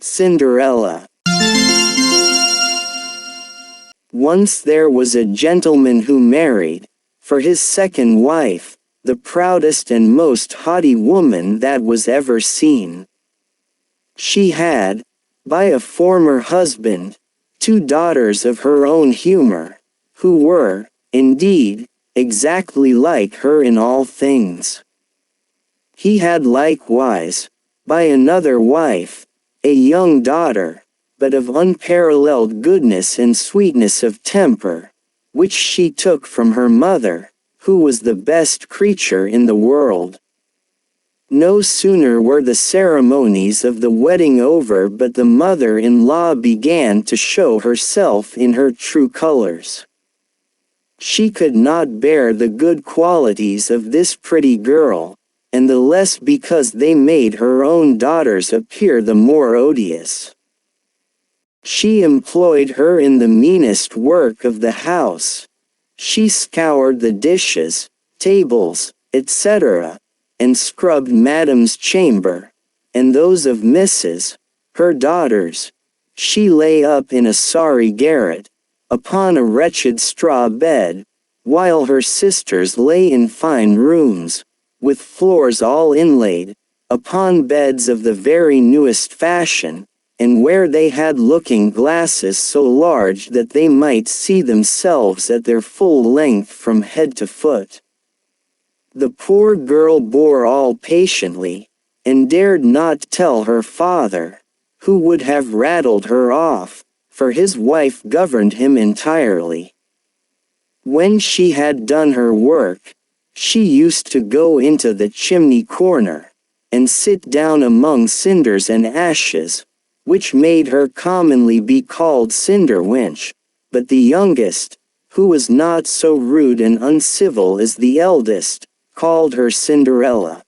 Cinderella. Once there was a gentleman who married, for his second wife, the proudest and most haughty woman that was ever seen. She had, by a former husband, 2 daughters of her own humor, who were, indeed, exactly like her in all things. He had likewise, by another wife, a young daughter, but of unparalleled goodness and sweetness of temper, which she took from her mother, who was the best creature in the world. No sooner were the ceremonies of the wedding over but the mother-in-law began to show herself in her true colors. She could not bear the good qualities of this pretty girl, and the less because they made her own daughters appear the more odious. She employed her in the meanest work of the house. She scoured the dishes, tables, etc., and scrubbed Madame's chamber, and those of Mrs., her daughters. She lay up in a sorry garret, upon a wretched straw bed, while her sisters lay in fine rooms, with floors all inlaid, upon beds of the very newest fashion, and where they had looking-glasses so large that they might see themselves at their full length from head to foot. The poor girl bore all patiently, and dared not tell her father, who would have rattled her off, for his wife governed him entirely. When she had done her work, she used to go into the chimney corner, and sit down among cinders and ashes, which made her commonly be called Cinderwench, but the youngest, who was not so rude and uncivil as the eldest, called her Cinderella.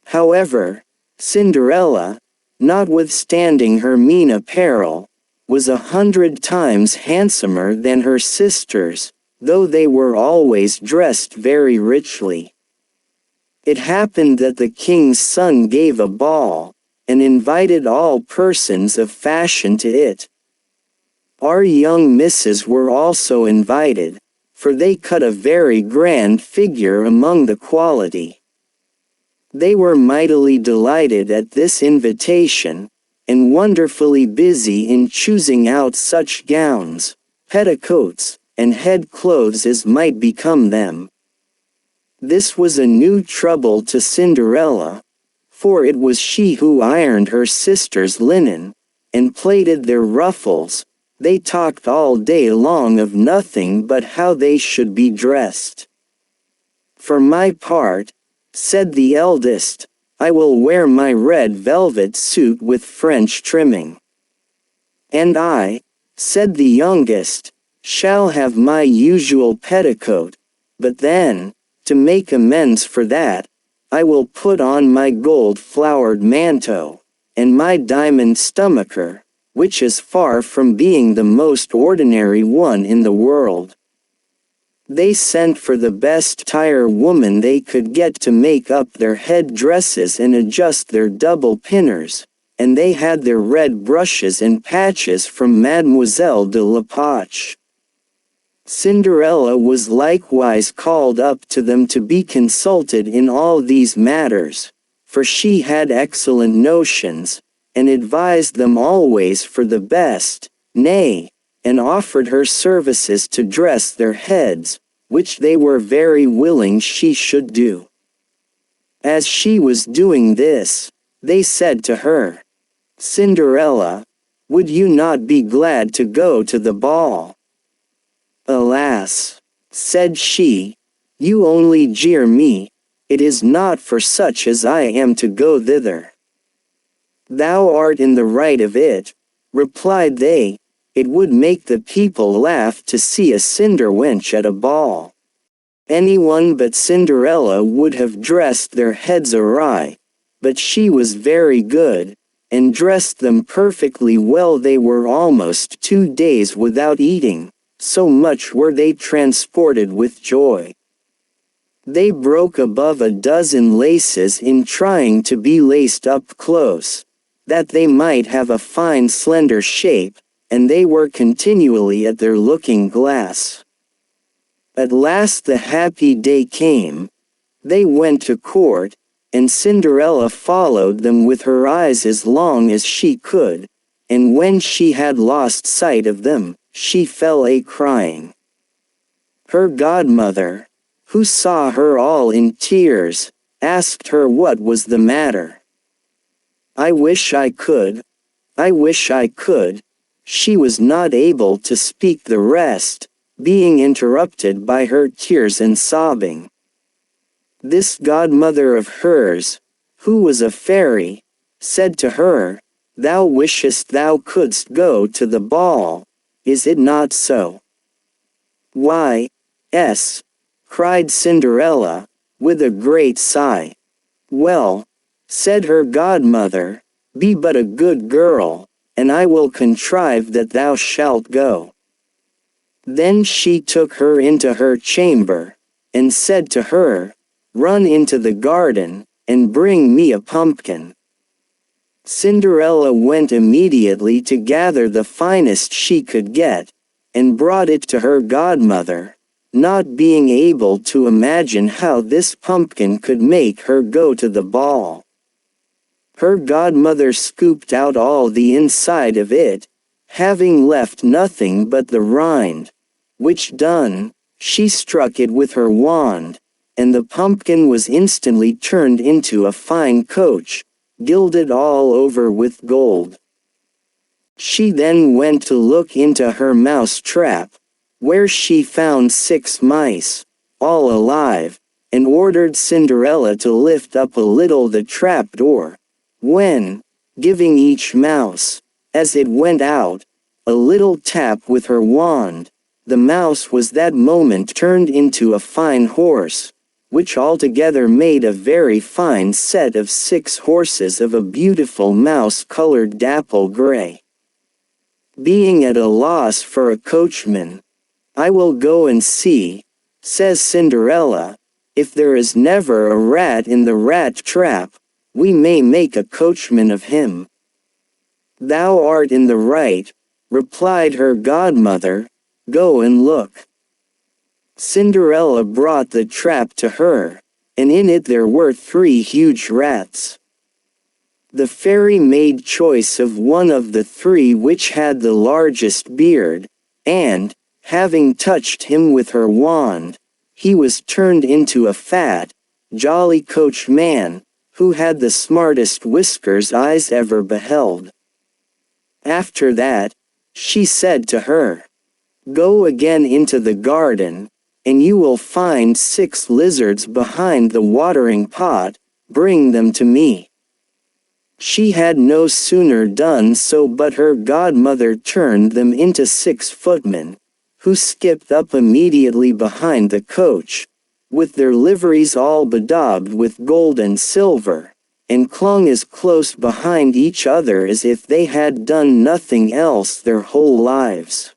However, Cinderella, notwithstanding her mean apparel, was 100 times handsomer than her sisters, though they were always dressed very richly. It happened that the king's son gave a ball, and invited all persons of fashion to it. Our young misses were also invited, for they cut a very grand figure among the quality. They were mightily delighted at this invitation, and wonderfully busy in choosing out such gowns, petticoats, and head clothes as might become them. This was a new trouble to Cinderella, for it was she who ironed her sisters' linen, and plaited their ruffles. They talked all day long of nothing but how they should be dressed. "For my part," said the eldest, "I will wear my red velvet suit with French trimming." "And I," said the youngest, "shall have my usual petticoat, but then, to make amends for that, I will put on my gold-flowered manteau, and my diamond stomacher, which is far from being the most ordinary one in the world." They sent for the best tire woman they could get to make up their head dresses and adjust their double pinners, and they had their red brushes and patches from Mademoiselle de la Poche. Cinderella was likewise called up to them to be consulted in all these matters, for she had excellent notions, and advised them always for the best, nay, and offered her services to dress their heads, which they were very willing she should do. As she was doing this, they said to her, "Cinderella, would you not be glad to go to the ball?" "Alas," said she, "you only jeer me, it is not for such as I am to go thither." "Thou art in the right of it," replied they, "it would make the people laugh to see a Cinderwench at a ball." Anyone but Cinderella would have dressed their heads awry, but she was very good, and dressed them perfectly well. They were almost 2 days without eating, so much were they transported with joy. They broke above a dozen laces in trying to be laced up close, that they might have a fine slender shape, and they were continually at their looking-glass. At last the happy day came. They went to court, and Cinderella followed them with her eyes as long as she could, and when she had lost sight of them, she fell a-crying. Her godmother, who saw her all in tears, asked her what was the matter. "I wish I could. I wish I could." She was not able to speak the rest, being interrupted by her tears and sobbing. This godmother of hers, who was a fairy, said to her, "Thou wishest thou couldst go to the ball, is it not so?" "Why, yes," cried Cinderella, with a great sigh. "Well," said her godmother, "be but a good girl, and I will contrive that thou shalt go." Then she took her into her chamber, and said to her, "Run into the garden, and bring me a pumpkin." Cinderella went immediately to gather the finest she could get, and brought it to her godmother, not being able to imagine how this pumpkin could make her go to the ball. Her godmother scooped out all the inside of it, having left nothing but the rind, which done, she struck it with her wand, and the pumpkin was instantly turned into a fine coach, gilded all over with gold. She then went to look into her mouse trap, where she found 6 mice, all alive, and ordered Cinderella to lift up a little the trap-door, when, giving each mouse, as it went out, a little tap with her wand, the mouse was that moment turned into a fine horse, which altogether made a very fine set of 6 horses of a beautiful mouse-colored dapple gray. Being at a loss for a coachman, "I will go and see," says Cinderella, "if there is never a rat in the rat trap, we may make a coachman of him." "Thou art in the right," replied her godmother, "go and look." Cinderella brought the trap to her, and in it there were 3 huge rats. The fairy made choice of one of the 3 which had the largest beard, and, having touched him with her wand, he was turned into a fat, jolly coachman, who had the smartest whiskers eyes ever beheld. After that, she said to her, "Go again into the garden, and you will find 6 lizards behind the watering pot, bring them to me." She had no sooner done so but her godmother turned them into 6 footmen, who skipped up immediately behind the coach, with their liveries all bedaubed with gold and silver, and clung as close behind each other as if they had done nothing else their whole lives.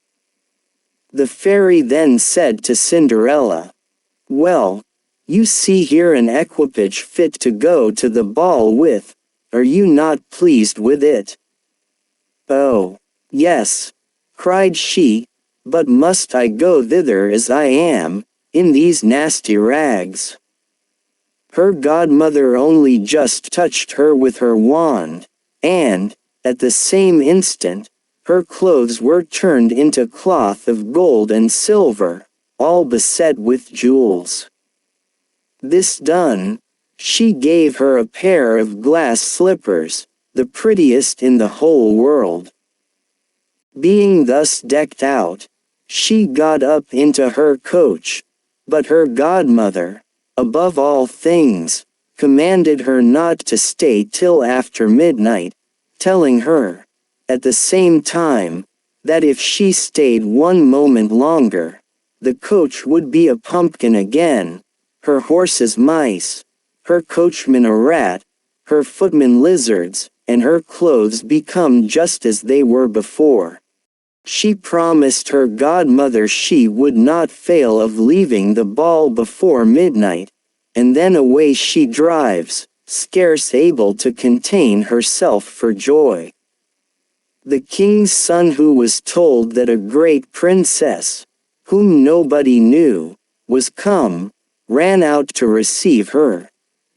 The fairy then said to Cinderella, "Well, you see here an equipage fit to go to the ball with, are you not pleased with it?" "Oh, yes," cried she, "but must I go thither as I am, in these nasty rags?" Her godmother only just touched her with her wand, and, at the same instant, her clothes were turned into cloth of gold and silver, all beset with jewels. This done, she gave her a pair of glass slippers, the prettiest in the whole world. Being thus decked out, she got up into her coach, but her godmother, above all things, commanded her not to stay till after midnight, telling her, at the same time, that if she stayed 1 moment longer, the coach would be a pumpkin again, her horses mice, her coachman a rat, her footmen lizards, and her clothes become just as they were before. She promised her godmother she would not fail of leaving the ball before midnight, and then away she drives, scarce able to contain herself for joy. The king's son, who was told that a great princess, whom nobody knew, was come, ran out to receive her.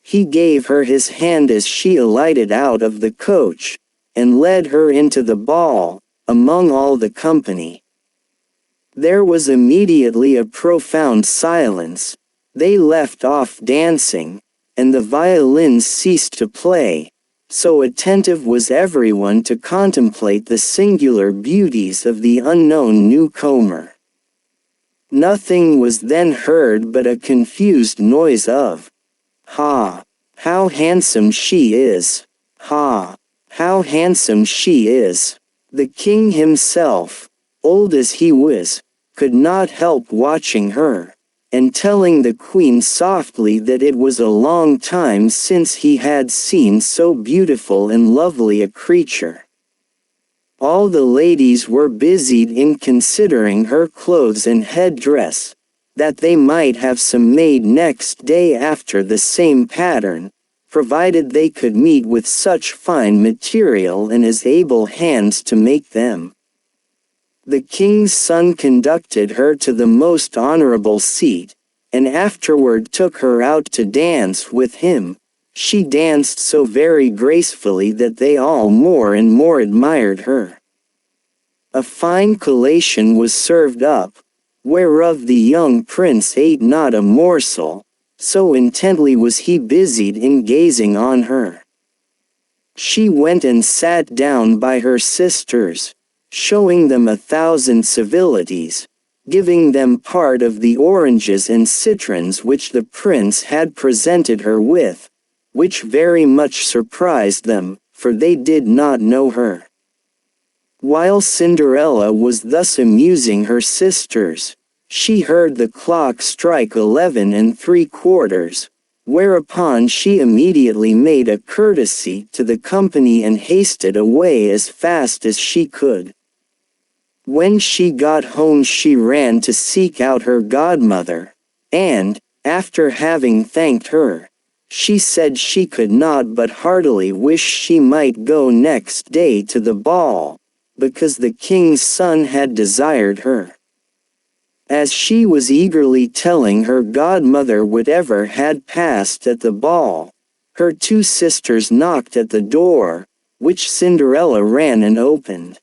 He gave her his hand as she alighted out of the coach, and led her into the ball, among all the company. There was immediately a profound silence. They left off dancing, and the violins ceased to play, so attentive was everyone to contemplate the singular beauties of the unknown newcomer. Nothing was then heard but a confused noise of, "Ha! How handsome she is! Ha! How handsome she is!" The king himself, old as he was, could not help watching her, and telling the queen softly that it was a long time since he had seen so beautiful and lovely a creature. All the ladies were busied in considering her clothes and headdress, that they might have some made next day after the same pattern, provided they could meet with such fine material and as able hands to make them. The king's son conducted her to the most honorable seat, and afterward took her out to dance with him. She danced so very gracefully that they all more and more admired her. A fine collation was served up, whereof the young prince ate not a morsel, so intently was he busied in gazing on her. She went and sat down by her sisters, showing them 1,000 civilities, giving them part of the oranges and citrons which the prince had presented her with, which very much surprised them, for they did not know her. While Cinderella was thus amusing her sisters, she heard the clock strike 11 3/4, whereupon she immediately made a courtesy to the company and hasted away as fast as she could. When she got home she ran to seek out her godmother, and, after having thanked her, she said she could not but heartily wish she might go next day to the ball, because the king's son had desired her. As she was eagerly telling her godmother whatever had passed at the ball, her two sisters knocked at the door, which Cinderella ran and opened.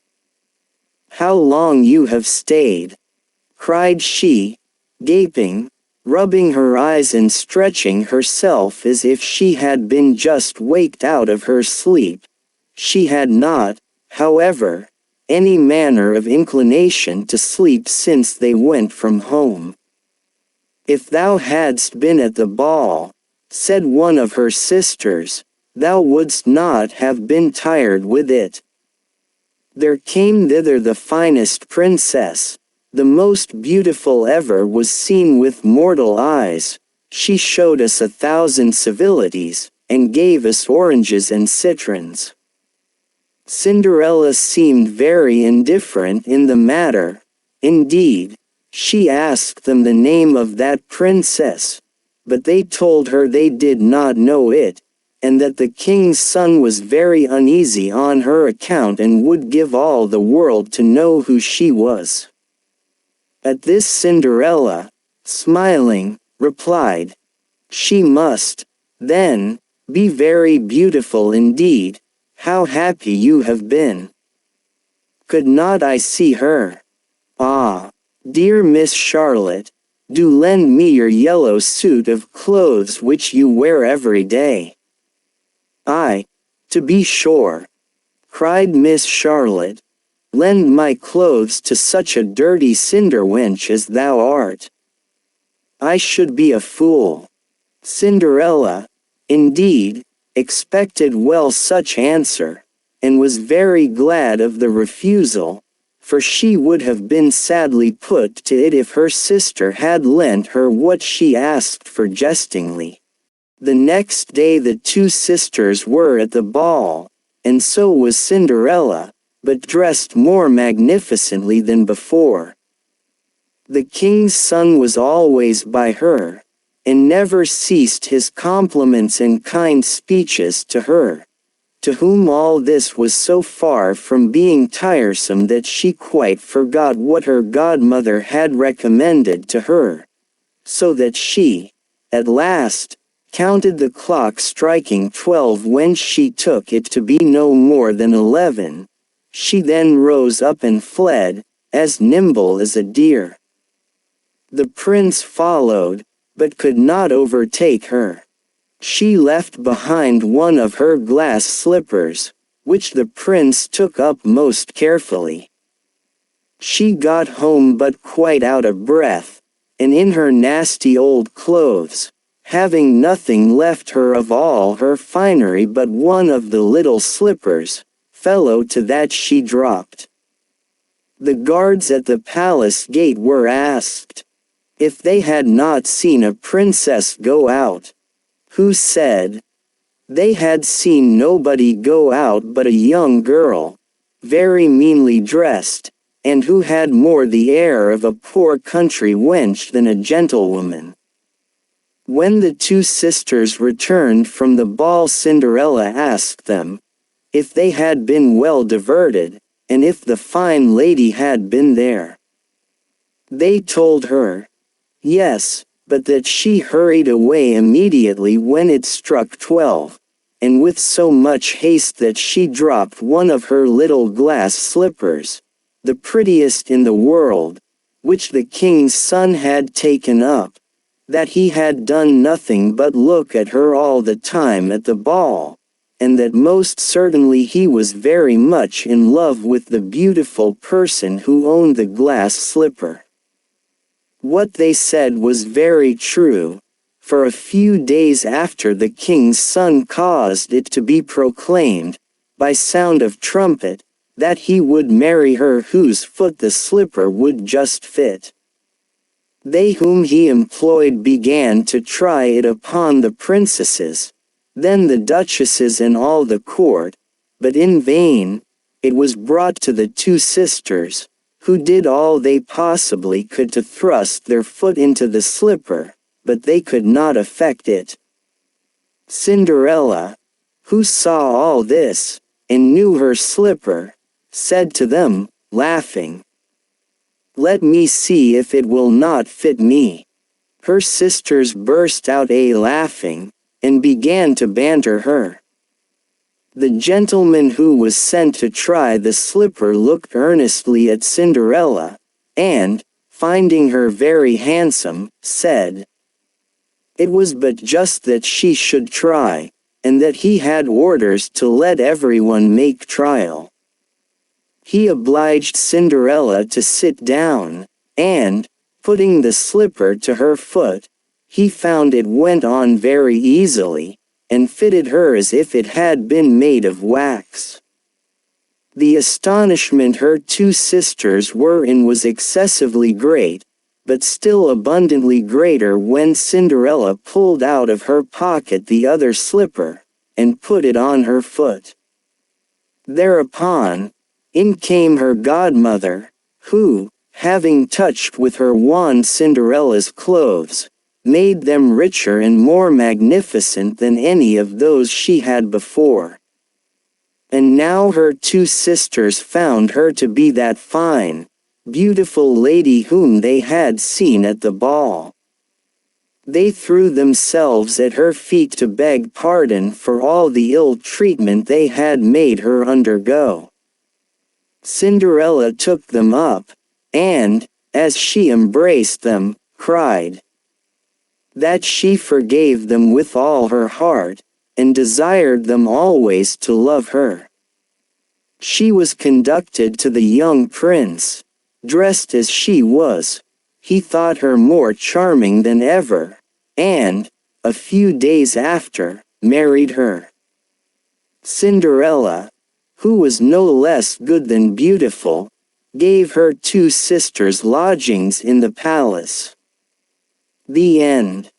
"How long you have stayed!" cried she, gaping, rubbing her eyes and stretching herself as if she had been just waked out of her sleep. She had not, however, any manner of inclination to sleep since they went from home. "If thou hadst been at the ball," said one of her sisters, "thou wouldst not have been tired with it. There came thither the finest princess, the most beautiful ever was seen with mortal eyes. She showed us 1,000 civilities, and gave us oranges and citrons." Cinderella seemed very indifferent in the matter. Indeed, she asked them the name of that princess, but they told her they did not know it, and that the king's son was very uneasy on her account and would give all the world to know who she was. At this Cinderella, smiling, replied, "She must, then, be very beautiful indeed. How happy you have been! Could not I see her? Ah, dear Miss Charlotte, do lend me your yellow suit of clothes which you wear every day." "Ay, to be sure," cried Miss Charlotte, "lend my clothes to such a dirty cinder wench as thou art. I should be a fool." Cinderella, indeed, expected well such answer, and was very glad of the refusal, for she would have been sadly put to it if her sister had lent her what she asked for jestingly. The next day the two sisters were at the ball, and so was Cinderella, but dressed more magnificently than before. The king's son was always by her, and never ceased his compliments and kind speeches to her, to whom all this was so far from being tiresome that she quite forgot what her godmother had recommended to her, so that she, at last, counted the clock striking 12 when she took it to be no more than 11. She then rose up and fled, as nimble as a deer. The prince followed, but could not overtake her. She left behind one of her glass slippers, which the prince took up most carefully. She got home but quite out of breath, and in her nasty old clothes, having nothing left her of all her finery but one of the little slippers, fellow to that she dropped. The guards at the palace gate were asked if they had not seen a princess go out, who said they had seen nobody go out but a young girl, very meanly dressed, and who had more the air of a poor country wench than a gentlewoman. When the two sisters returned from the ball, Cinderella asked them if they had been well diverted, and if the fine lady had been there. They told her yes, but that she hurried away immediately when it struck 12, and with so much haste that she dropped one of her little glass slippers, the prettiest in the world, which the king's son had taken up, that he had done nothing but look at her all the time at the ball, and that most certainly he was very much in love with the beautiful person who owned the glass slipper. What they said was very true, for a few days after the king's son caused it to be proclaimed, by sound of trumpet, that he would marry her whose foot the slipper would just fit. They whom he employed began to try it upon the princesses, then the duchesses and all the court, but in vain. It was brought to the two sisters, who did all they possibly could to thrust their foot into the slipper, but they could not effect it. Cinderella, who saw all this, and knew her slipper, said to them, laughing, "Let me see if it will not fit me." Her sisters burst out laughing, and began to banter her. The gentleman who was sent to try the slipper looked earnestly at Cinderella, and, finding her very handsome, said it was but just that she should try, and that he had orders to let everyone make trial. He obliged Cinderella to sit down, and, putting the slipper to her foot, he found it went on very easily, and fitted her as if it had been made of wax. The astonishment her two sisters were in was excessively great, but still abundantly greater when Cinderella pulled out of her pocket the other slipper, and put it on her foot. Thereupon, in came her godmother, who, having touched with her wand Cinderella's clothes, made them richer and more magnificent than any of those she had before. And now her two sisters found her to be that fine, beautiful lady whom they had seen at the ball. They threw themselves at her feet to beg pardon for all the ill treatment they had made her undergo. Cinderella took them up, and, as she embraced them, cried that she forgave them with all her heart, and desired them always to love her. She was conducted to the young prince. Dressed as she was, he thought her more charming than ever, and, a few days after, married her. Cinderella, who was no less good than beautiful, gave her two sisters lodgings in the palace. The end.